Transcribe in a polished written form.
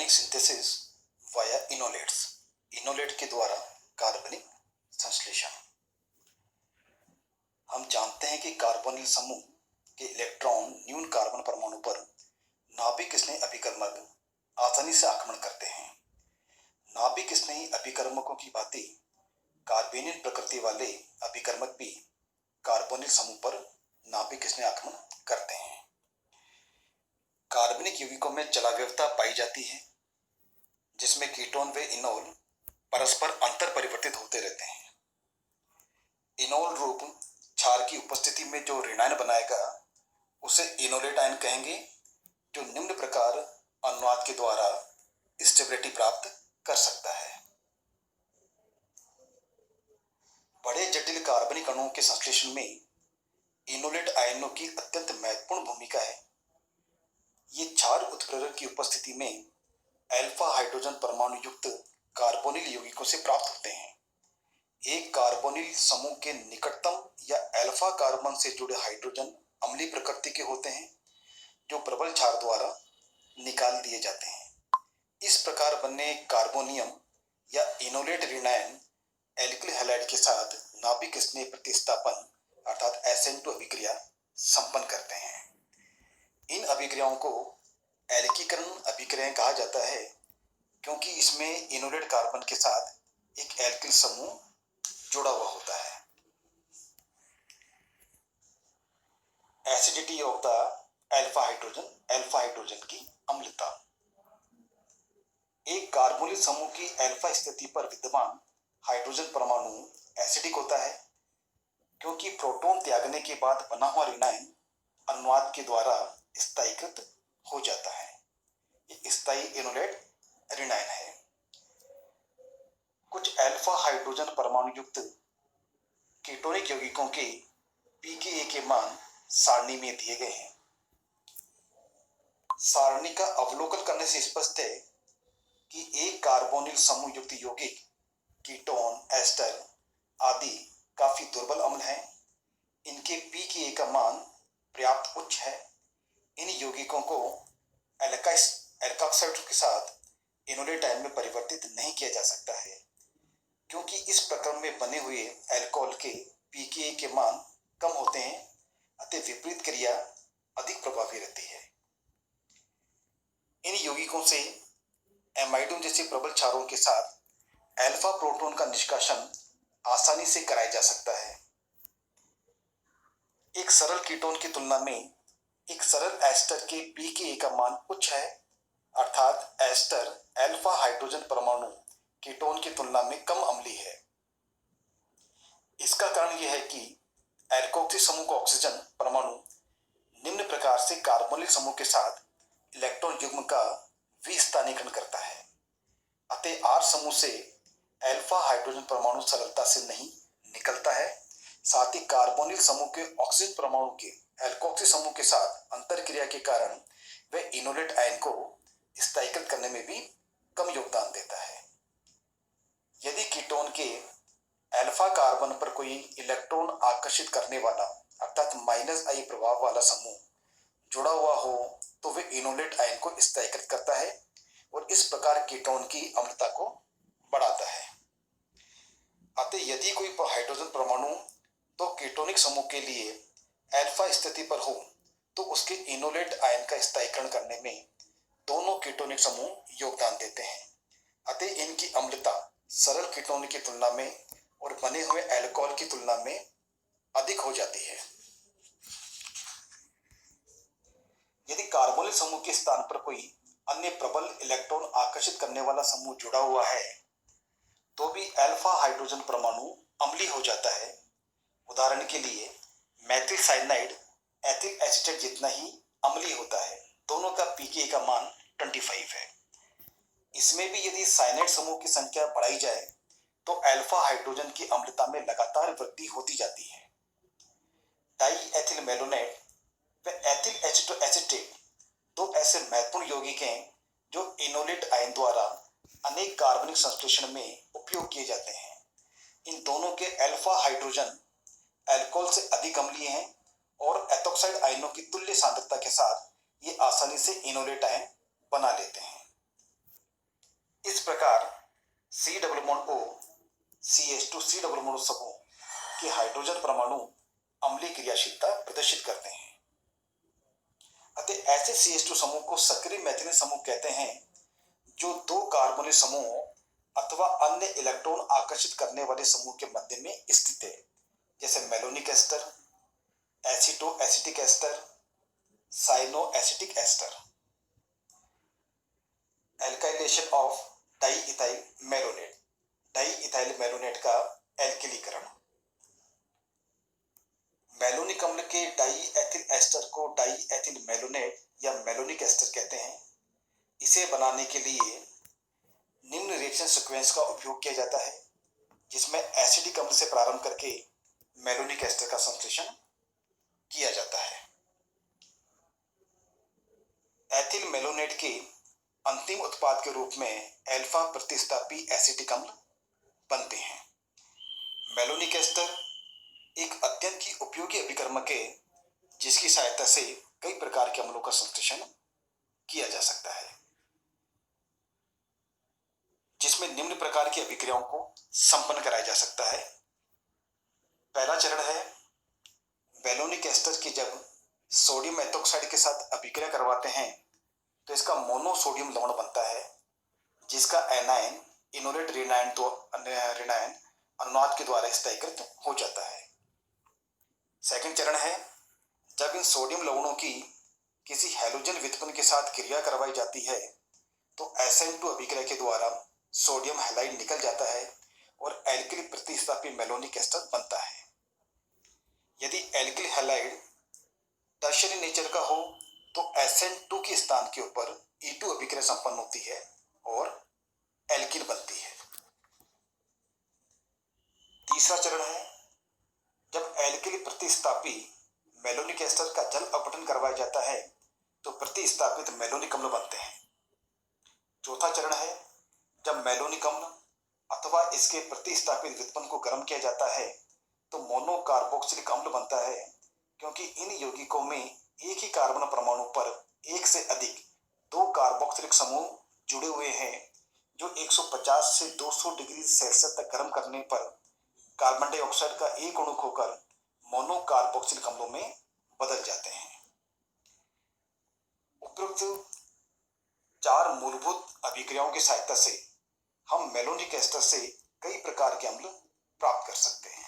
कार्बनिक synthesis via इनोलेट्स। Enolate के द्वारा कार्बनिक संश्लेषण। हम जानते हैं कि कार्बोनिल समूह के इलेक्ट्रॉन न्यून कार्बन परमाणु पर नाभिक स्नेही अभिकर्मक आसानी से आक्रमण करते हैं। नाभिक स्नेही अभिकर्मकों की भांति कार्बेनिल प्रकृति वाले अभिकर्मक भी कार्बोनिल समूह पर नाभिक स्नेही आक्रमण करते हैं। कार्बनिक यौगिकों में जलावयवता पाई जाती है, जिसमें कीटोन व इनोल परस्पर अंतर परिवर्तित होते रहते हैं। इनोल रूप क्षार की उपस्थिति में जो ऋणायन बनाएगा उसे इनोलेट आयन कहेंगे, जो निम्न प्रकार अनुनाद के द्वारा स्टेबिलिटी प्राप्त कर सकता है। बड़े जटिल कार्बनिक अणुओं के संश्लेषण में इनोलेट आयनों की अत्यंत महत्वपूर्ण भूमिका है। ये क्षार उत्प्रेरक की उपस्थिति में अल्फा हाइड्रोजन परमाणु युक्त कार्बोनिल यौगिकों से प्राप्त होते हैं। एक कार्बोनिल समूह के निकटतम या अल्फा कार्बन से जुड़े हाइड्रोजन अम्लीय प्रकृति के होते हैं, जो प्रबल क्षार द्वारा निकाल दिए जाते हैं। इस प्रकार बने कार्बोनियम या इनोलेट ऋणायन एल्किल हैलाइड के साथ नाभिक स्नेह प्रतिस्थापन अर्थात SN2 अभिक्रिया संपन्न करते हैं। इन अभिक्रियाओं को एल्कीकरण अभिक्रियाएं कहा जाता है, क्योंकि इसमें इनोलेट कार्बन के साथ एक एल्किल समूह जुड़ा हुआ होता है। Acidity of the alpha hydrogen की अम्लता। एक कार्बोनिल समूह की अल्फा स्थिति पर विद्यमान हाइड्रोजन परमाणु एसिडिक होता है, क्योंकि प्रोटॉन त्यागने के बाद बना हुआ ऋणायन अनुनाद के द्वारा स्थायीकृत हो जाता है। ये स्थायी इनोलेट ऋणायन है। कुछ अल्फा हाइड्रोजन परमाणु युक्त कीटोनिक यौगिकों के pKa के मान सारणी में दिए गए हैं। सारणी का अवलोकन करने से स्पष्ट है कि एक कार्बोनिल समूह युक्त यौगिक कीटोन, एस्टर आदि काफी दुर्बल अम्ल हैं। इनके pKa का मान पर्याप्त उच्च है। इन यौगिकों को एल्कोक्साइड के साथ इनोलेट आयन में परिवर्तित नहीं किया जा सकता है, क्योंकि इस प्रक्रम में बने हुए अल्कोहल के pKa के मान कम होते हैं, अतः विपरीत क्रिया अधिक प्रभावी रहती है। इन यौगिकों से एमाइडोन जैसे प्रबल क्षारों के साथ अल्फा प्रोटॉन का निष्कासन आसानी से कराया जा सकता है। एक सरल कीटोन की तुलना में एक सरल एस्टर के pKa का मान उच्च है, अर्थात एस्टर अल्फा हाइड्रोजन परमाणु कीटोन की तुलना में कम अम्लीय है। इसका कारण यह है कि एल्कोक्सी समूह का ऑक्सीजन परमाणु निम्न प्रकार से कार्बोनिल समूह के साथ इलेक्ट्रॉन युग्म का विस्थानीकरण करता है, अतः R समूह से अल्फा हाइड्रोजन परमाणु सरलता से नहीं निकलता है। साथ ही कार्बोनिल समूह के ऑक्सीजन परमाणु के एल्कोक्सी समूह के साथ अंतर क्रिया के कारण वह इनोलेट आयन को स्थायीकृत करने में भी कम योगदान देता है। यदि कीटोन के अल्फा कार्बन पर कोई इलेक्ट्रॉन आकर्षित करने वाला अर्थात -I प्रभाव वाला समूह जुड़ा हुआ हो तो वह इनोलेट आयन को स्थायीकृत करता है और इस प्रकार कीटोन की अम्लता को बढ़ाता है। अतः यदि कोई हाइड्रोजन परमाणु तो कीटोनिक समूह के लिए अल्फा स्थिति पर हो तो उसके इनोलेट आयन का स्थायीकरण करने में दोनों कीटोनिक समूह योगदान देते हैं, अतः इनकी अम्लता सरल कीटोन की तुलना में और बने हुए अल्कोहल की तुलना में अधिक हो जाती है। यदि कार्बोनिल समूह के स्थान पर कोई अन्य प्रबल इलेक्ट्रॉन आकर्षित करने वाला समूह जुड़ा हुआ है तो भी अल्फा हाइड्रोजन परमाणु अम्लीय हो जाता है। उदाहरण के लिए मेथिल साइनाइड एथिल एसीटेट जितना ही अम्लीय होता है। दोनों का pKa का मान 25 है। इसमें भी यदि साइनाइड समूह की संख्या बढ़ाई जाए तो अल्फा हाइड्रोजन की अम्लता में लगातार वृद्धि होती जाती है। डाई एथिल मेलोनेट व एथिल एसीटेट दो ऐसे महत्वपूर्ण यौगिक हैं जो इनोलेट आयन द्वारा अनेक कार्बनिक संश्लेषण में उपयोग किए जाते हैं। इन दोनों के अल्फा हाइड्रोजन अल्कोहल से अधिक अम्लीय हैं और एथोक्साइड आयनों की तुल्य सांद्रता के साथ ये आसानी से इनोलेट आयन बना लेते हैं। इस प्रकार C double bond O CH2 C double bond समूह के हाइड्रोजन परमाणु अम्लीय क्रियाशीलता प्रदर्शित करते हैं। अतः ऐसे CH2 समूह को सक्रिय मैथिली समूह कहते हैं जो दो कार्बोनिल समूहों अथवा अन्य इलेक्ट्रॉन आकर्षित करने वाले समूह के मध्य में स्थित है, जैसे malonic ester, acetoacetic ester, cyanoacetic ester. Alkylation of diethyl malonate, diethyl malonate का एल्किलीकरण। मेलोनिक अम्ल के डाइएथिल एस्टर को डाइएथिल मेलोनेट या मेलोनिक एस्टर कहते हैं। इसे बनाने के लिए निम्न रिएक्शन सीक्वेंस का उपयोग किया जाता है, जिसमें एसिडिक अम्ल से प्रारंभ करके मेलोनिक एस्टर का संश्लेषण किया जाता है। एथिल मेलोनेट के अंतिम उत्पाद के रूप में अल्फा प्रतिस्थापी एसिटिक अम्ल बनते हैं। मेलोनिक एस्टर एक अत्यंत ही उपयोगी अभिकर्मक है, जिसकी सहायता से कई प्रकार के अम्लों का संश्लेषण किया जा सकता है, जिसमें निम्न प्रकार की अभिक्रियाओं को संपन्न कराया जा सकता है। पहला चरण है मेलोनिक एस्टर की जब सोडियम एथोक्साइड के साथ अभिक्रिया करवाते हैं तो इसका मोनोसोडियम लवण बनता है, जिसका एनायन इनोलेट रेनायन अनुनाद के द्वारा स्थायीकृत हो जाता है। सेकंड चरण है जब इन सोडियम लवणों की किसी हैलोजन व्युत्पन्न के साथ क्रिया करवाई जाती है तो SN2 अभिक्रिया के द्वारा सोडियम हैलाइड निकल जाता है और एल्किल प्रतिस्थापी मेलोनिक एस्टर बनता है। यदि एल्किल हैलाइड टर्शियरी नेचर का हो तो SN2 के स्थान के ऊपर E2 अभिक्रिया संपन्न होती है और एल्किल बनती है। तीसरा चरण है जब एल्किल प्रतिस्थापी मेलोनिक एस्टर का जल अपघटन करवाया जाता है तो प्रतिस्थापित मेलोनिक अम्ल बनते हैं। चौथा चरण है जब मेलोनिक अम्ल अथवा इसके प्रतिस्थापित व्युत्पन्न को गर्म किया जाता है तो मोनोकार्बोक्सिलिक अम्ल बनता है, क्योंकि इन यौगिकों में एक ही कार्बन परमाणु पर एक से अधिक दो कार्बोक्सिलिक समूह जुड़े हुए हैं, जो 150 से 200 डिग्री सेल्सियस तक गर्म करने पर कार्बन डाइऑक्साइड का एक अणु खोकर मोनोकार्बोक्सिलिक अम्लों में बदल जाते हैं। उपरोक्त चार मूलभूत अभिक्रियाओं की सहायता से हम मेलोनिक एस्टर से कई प्रकार के अम्ल प्राप्त कर सकते हैं।